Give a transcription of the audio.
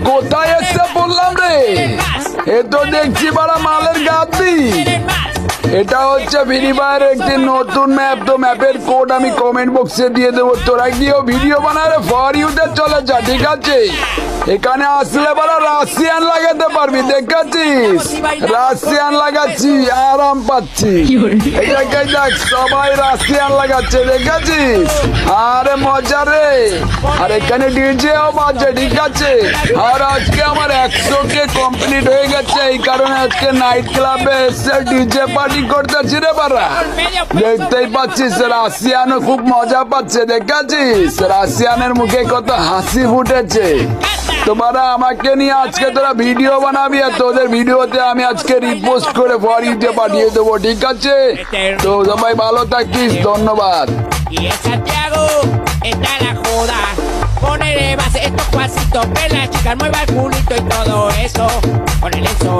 কোথায় এসে বললাম রে? এ তো দেখছি বড় মালের গাদি। এটা হচ্ছে ফ্রি ফায়ার একটি নতুন ম্যাপ। তো ম্যাপের কোড আমি কমেন্ট বক্সে দিয়ে দেবো। তোরা গিয়েও ভিডিও বানারে ফর ইউতে চলে যা, ঠিক আছে? এখানে আসলে বড় রাশিয়ান লাগাতে পারবি, দেখাচ্ছিস? রাশিয়ান লাগাচ্ছি, আরাম পাচ্ছি। এটাকে দেখ, সবাই রাশিয়ান লাগাচ্ছে, দেখাচ্ছিস? আরে মজা রে। আর এখানে ডিজেও বাজছে, ঠিক আছে? আর আজকে আমার 100K কমপ্লিট হয়ে গেছে। এই কারণে আজকে নাইট ক্লাবে এসে ডিজে পার্টি করতেছি রে বারা। দেখতেই পাচ্ছিস রাশিয়ানও খুব মজা পাচ্ছে, দেখাচ্ছিস? রাশিয়ানের মুখে কত হাসি ফুটেছে। তোমরা আমাকে নিয়ে আজকে তোরা ভিডিও বানাবি, আর তোদের ভিডিওতে আমি আজকে রিপোস্ট করে ফর ইউতে পাঠিয়ে দেবো, ঠিক আছে? তো সবাই ভালো থাকিস, ধন্যবাদ। Y en Santiago está la joda. Ponele base estos pasitos, que la chica mueva el culito y todo eso. Ponele eso.